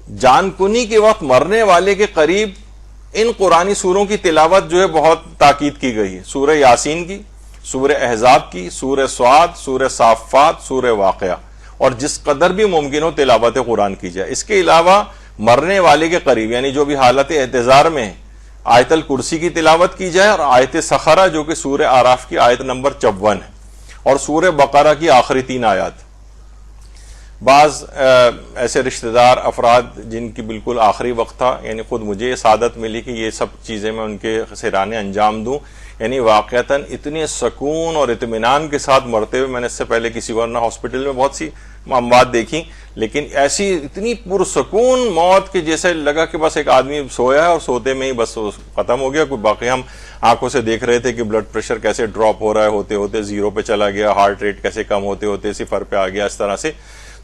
جان کنی کے وقت مرنے والے کے قریب ان قرآنی سوروں کی تلاوت جو ہے بہت تاکید کی گئی ہے. سورہ یاسین کی، سورہ احزاب کی، سورہ صاد، سورہ صافات، سورہ واقعہ، اور جس قدر بھی ممکن ہو تلاوت قرآن کی جائے. اس کے علاوہ مرنے والے کے قریب یعنی جو بھی حالت احتضار میں ہے، آیت الکرسی کی تلاوت کی جائے، اور آیت سخرہ جو کہ سورہ آراف کی آیت نمبر 54 ہے، اور سورہ بقرہ کی آخری 3 آیات. بعض ایسے رشتہ دار افراد جن کی بالکل آخری وقت تھا، یعنی خود مجھے سعادت ملی کہ یہ سب چیزیں میں ان کے سرانے انجام دوں، یعنی واقعتاً اتنے سکون اور اطمینان کے ساتھ مرتے ہوئے میں نے اس سے پہلے کسی ورنہ ہاسپٹل میں بہت سی اموات دیکھی، لیکن ایسی اتنی پرسکون موت کہ جیسے لگا کہ بس ایک آدمی سویا ہے اور سوتے میں ہی بس ختم ہو گیا. کوئی باقی ہم آنکھوں سے دیکھ رہے تھے کہ بلڈ پریشر کیسے ڈراپ ہو رہا ہے، ہوتے ہوتے 0 پہ چلا گیا، ہارٹ ریٹ کیسے کم ہوتے ہوتے 0 پہ آ گیا، اس طرح سے.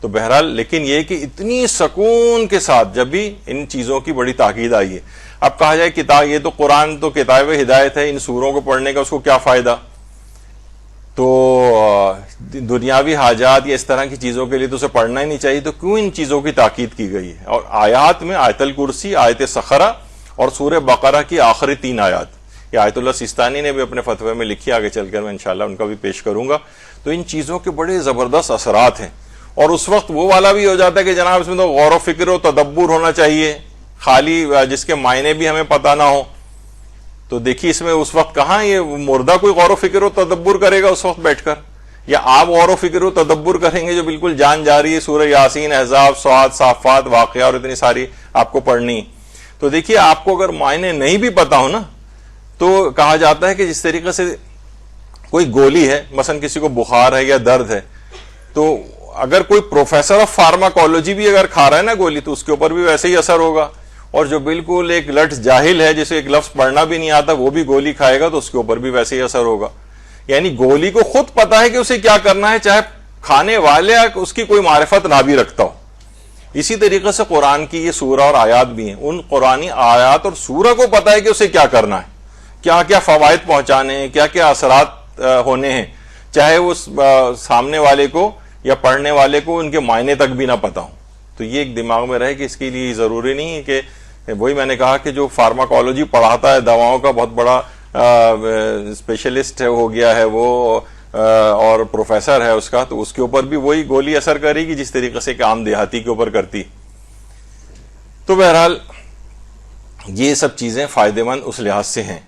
تو بہرحال لیکن یہ کہ اتنی سکون کے ساتھ جب بھی ان چیزوں کی بڑی تاکید آئی ہے. اب کہا جائے کتاب، یہ تو قرآن تو کتاب ہدایت ہے، ان سوروں کو پڑھنے کا اس کو کیا فائدہ؟ تو دنیاوی حاجات یا اس طرح کی چیزوں کے لیے تو اسے پڑھنا ہی نہیں چاہیے. تو کیوں ان چیزوں کی تاکید کی گئی ہے؟ اور آیات میں آیت الکرسی، آیت سخرہ اور سورہ بقرہ کی آخری 3 آیات، یہ آیت اللہ سیستانی نے بھی اپنے فتوے میں لکھی، آگے چل کر میں انشاءاللہ ان کا بھی پیش کروں گا. تو ان چیزوں کے بڑے زبردست اثرات ہیں. اور اس وقت وہ والا بھی ہو جاتا ہے کہ جناب اس میں تو غور و فکر و تدبر ہونا چاہیے، خالی جس کے معنی بھی ہمیں پتہ نہ ہو. تو دیکھیے اس میں اس وقت کہاں یہ مردہ کوئی غور و فکر و تدبر کرے گا اس وقت بیٹھ کر، یا آپ غور و فکر و تدبر کریں گے جو بالکل جان جا رہی ہے سورہ یاسین، احزاب، صاد، صافات، واقعہ اور اتنی ساری آپ کو پڑھنی. تو دیکھیے آپ کو اگر معنی نہیں بھی پتا ہو نا، تو کہا جاتا ہے کہ جس طریقے سے کوئی گولی ہے، مثلا کسی کو بخار ہے یا درد ہے، تو اگر کوئی پروفیسر آف فارماکولوجی بھی اگر کھا رہا ہے نا گولی، تو اس کے اوپر بھی ویسے ہی اثر ہوگا. اور جو بالکل ایک لٹ جاہل ہے جسے ایک لفظ پڑھنا بھی نہیں آتا، وہ بھی گولی کھائے گا تو اس کے اوپر بھی ویسے ہی اثر ہوگا. یعنی گولی کو خود پتا ہے کہ اسے کیا کرنا ہے، چاہے کھانے والے اس کی کوئی معرفت نہ بھی رکھتا ہو. اسی طریقے سے قرآن کی یہ سورہ اور آیات بھی ہیں، ان قرآنی آیات اور سورہ کو پتا ہے کہ اسے کیا کرنا ہے، کیا کیا فوائد پہنچانے ہیں، کیا کیا اثرات ہونے ہیں، چاہے اس سامنے والے کو یا پڑھنے والے کو ان کے معنی تک بھی نہ پتا ہو. تو یہ ایک دماغ میں رہے کہ اس کے لیے ضروری نہیں ہے کہ وہی میں نے کہا کہ جو فارماکولوجی پڑھاتا ہے، دواؤں کا بہت بڑا اسپیشلسٹ ہو گیا ہے وہ، اور پروفیسر ہے اس کا، تو اس کے اوپر بھی وہی گولی اثر کرے گی جس طریقے سے کہ عام دیہاتی کے اوپر کرتی. تو بہرحال یہ سب چیزیں فائدہ مند اس لحاظ سے ہیں.